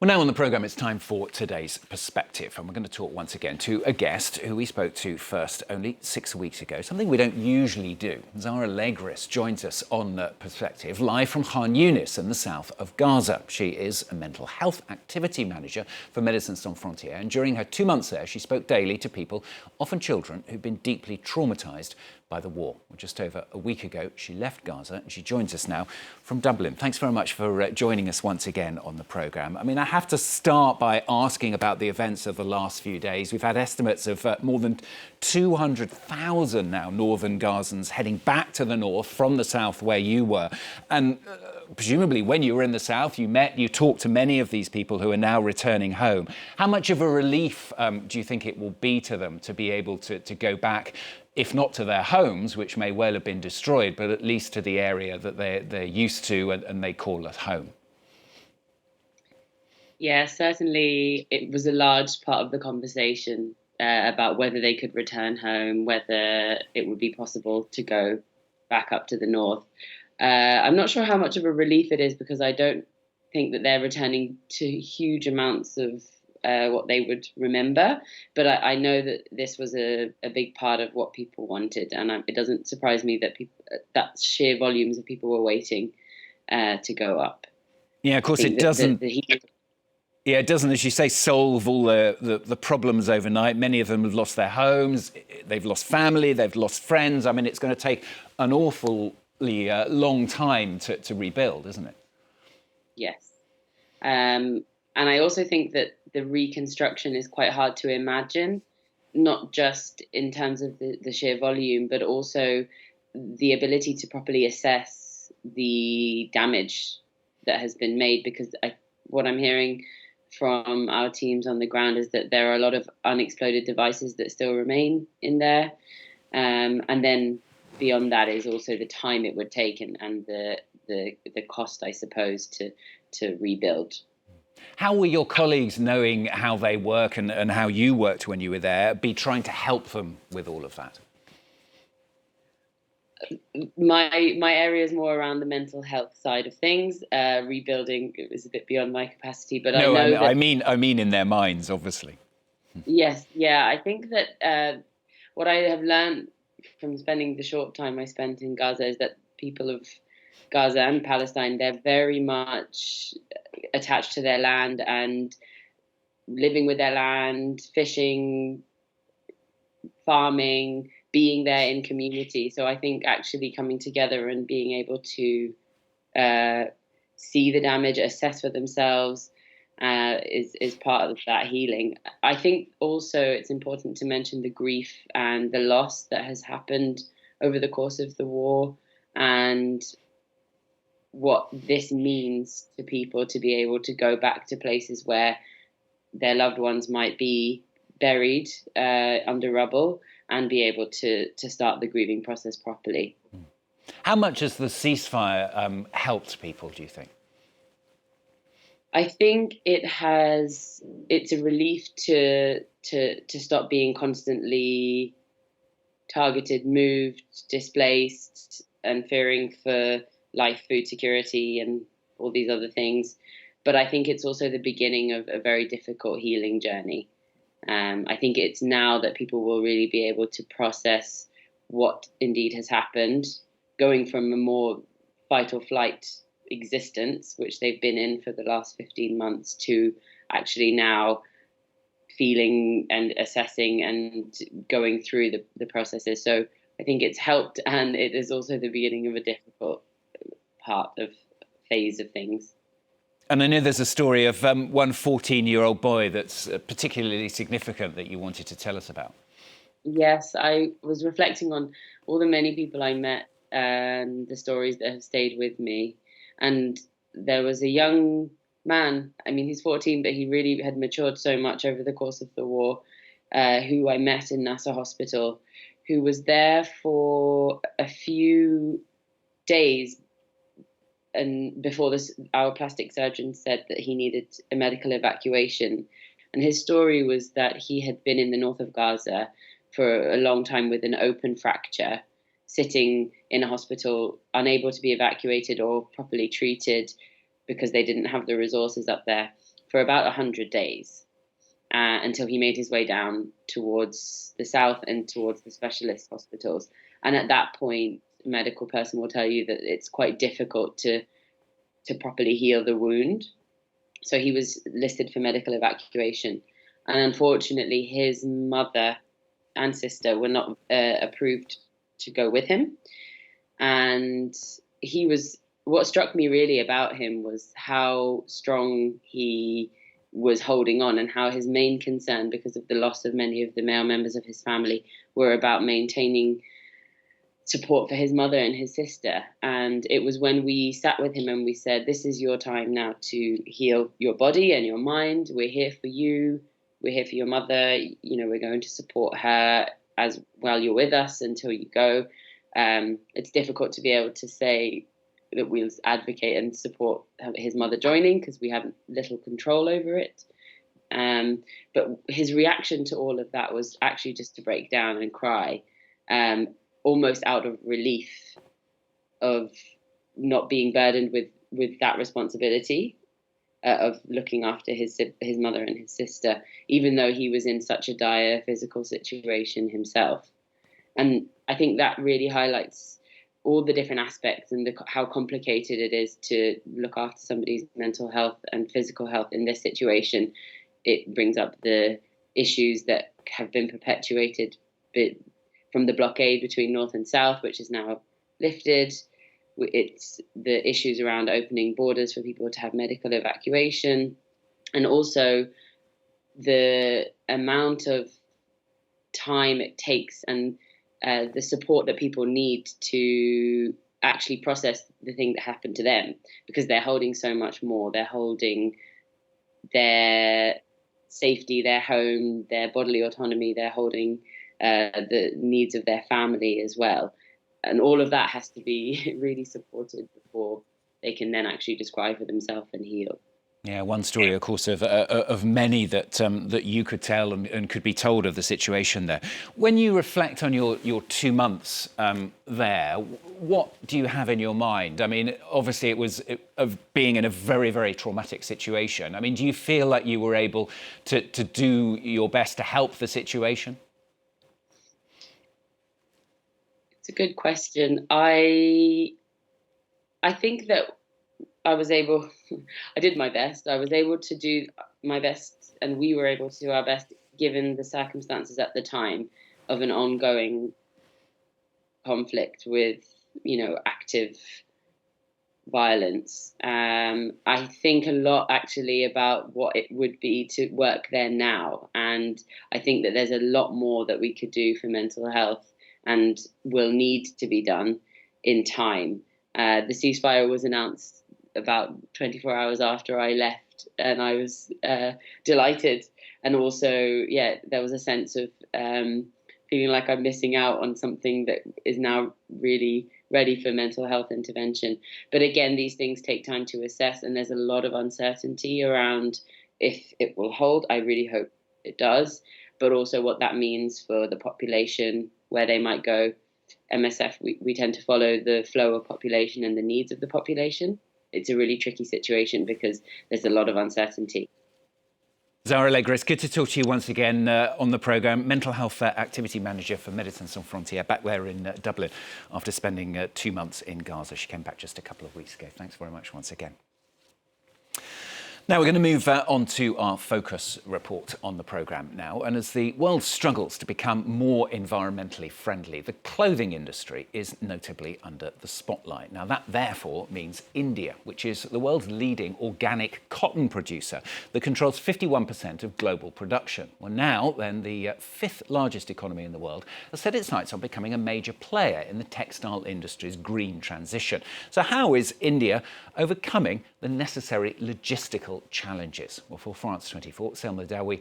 Well, now on the programme, it's time for today's perspective. And we're going to talk once again to a guest who we spoke to first only 6 weeks ago, something we don't usually do. Zahra Legris joins us on Perspective, live from Khan Yunis in the south of Gaza. She is a mental health activity manager for Médecins Sans Frontières. And during her 2 months there, she spoke daily to people, often children, who've been deeply traumatised by the war. Well, just over a week ago, she left Gaza and she joins us now from Dublin. Thanks very much for joining us once again on the programme. I mean, I have to start by asking about the events of the last few days. We've had estimates of more than 200,000 now northern Gazans heading back to the north from the south where you were. And presumably when you were in the south, you talked to many of these people who are now returning home. How much of a relief do you think it will be to them to be able to go back, if not to their homes, which may well have been destroyed, but at least to the area that they're used to and they call at home? Yeah, certainly it was a large part of the conversation about whether they could return home, whether it would be possible to go back up to the north. I'm not sure how much of a relief it is, because I don't think that they're returning to huge amounts of what they would remember. But I know that this was a big part of what people wanted. And it doesn't surprise me that sheer volumes of people were waiting to go up. Yeah, of course it doesn't. Yeah, it doesn't, as you say, solve all the problems overnight. Many of them have lost their homes, they've lost family, they've lost friends. I mean, it's going to take an awfully long time to rebuild, isn't it? Yes. And I also think that the reconstruction is quite hard to imagine, not just in terms of the sheer volume, but also the ability to properly assess the damage that has been made. Because what I'm hearing from our teams on the ground is that there are a lot of unexploded devices that still remain in there. And then beyond that is also the time it would take and the cost, I suppose, to rebuild. How will your colleagues, knowing how they work and how you worked when you were there, be trying to help them with all of that? My area is more around the mental health side of things. Rebuilding is a bit beyond my capacity, but no, I know I mean in their minds, obviously. Yes, yeah. I think that what I have learned from spending the short time I spent in Gaza is that people of Gaza and Palestine, they're very much attached to their land and living with their land, fishing, farming, being there in community. So I think actually coming together and being able to see the damage, assess for themselves, is part of that healing. I think also it's important to mention the grief and the loss that has happened over the course of the war, and what this means to people to be able to go back to places where their loved ones might be buried under rubble and be able to start the grieving process properly. How much has the ceasefire helped people, do you think? I think it's a relief to stop being constantly targeted, moved, displaced, and fearing for life, food security, and all these other things. But I think it's also the beginning of a very difficult healing journey. I think it's now that people will really be able to process what indeed has happened, going from a more fight or flight existence, which they've been in for the last 15 months, to actually now feeling and assessing and going through the processes. So I think it's helped, and it is also the beginning of a difficult phase of things. And I know there's a story of one 14-year-old boy that's particularly significant that you wanted to tell us about. Yes, I was reflecting on all the many people I met and the stories that have stayed with me. And there was a young man, I mean, he's 14, but he really had matured so much over the course of the war, who I met in Nasser Hospital, who was there for a few days. And before this, our plastic surgeon said that he needed a medical evacuation. And his story was that he had been in the north of Gaza for a long time with an open fracture, sitting in a hospital, unable to be evacuated or properly treated because they didn't have the resources up there for about 100 days until he made his way down towards the south and towards the specialist hospitals. And at that point, a medical person will tell you that it's quite difficult to properly heal the wound. So he was listed for medical evacuation. And unfortunately, his mother and sister were not approved to go with him. And what struck me really about him was how strong he was holding on, and how his main concern, because of the loss of many of the male members of his family, were about maintaining support for his mother and his sister. And it was when we sat with him and we said, this is your time now to heal your body and your mind. We're here for you. We're here for your mother. We're going to support her as well. You're with us until you go. It's difficult to be able to say that we'll advocate and support his mother joining, because we have little control over it. But his reaction to all of that was actually just to break down and cry, almost out of relief of not being burdened with that responsibility of looking after his mother and his sister, even though he was in such a dire physical situation himself. And I think that really highlights all the different aspects and how complicated it is to look after somebody's mental health and physical health in this situation. It brings up the issues that have been perpetuated from the blockade between North and South, which is now lifted. It's the issues around opening borders for people to have medical evacuation, and also the amount of time it takes and the support that people need to actually process the thing that happened to them, because they're holding so much more. They're holding their safety, their home, their bodily autonomy. They're holding the needs of their family as well. And all of that has to be really supported before they can then actually just cry for themselves and heal. Yeah, one story, of course, of many that you could tell and could be told of the situation there. When you reflect on your 2 months there, what do you have in your mind? I mean, obviously it was of being in a very, very traumatic situation. I mean, do you feel like you were able to do your best to help the situation? It's a good question. I think that I did my best. I was able to do my best, and we were able to do our best given the circumstances at the time of an ongoing conflict with, active violence. I think a lot actually about what it would be to work there now. And I think that there's a lot more that we could do for mental health and will need to be done in time. The ceasefire was announced about 24 hours after I left, and I was delighted. And also, there was a sense of feeling like I'm missing out on something that is now really ready for mental health intervention. But again, these things take time to assess, and there's a lot of uncertainty around if it will hold. I really hope it does, but also what that means for the population, where they might go. MSF, we tend to follow the flow of population and the needs of the population. It's a really tricky situation because there's a lot of uncertainty. Zahra Legris, good to talk to you once again on the programme. Mental health activity manager for Médecins Sans Frontières, back there in Dublin after spending 2 months in Gaza. She came back just a couple of weeks ago. Thanks very much once again. Now we're going to move on to our focus report on the programme now. And as the world struggles to become more environmentally friendly, the clothing industry is notably under the spotlight. Now that therefore means India, which is the world's leading organic cotton producer that controls 51% of global production. Well, now then the 5th largest economy in the world has set its sights on becoming a major player in the textile industry's green transition. So how is India overcoming the necessary logistical challenges? Well, for France 24, Selma Dawi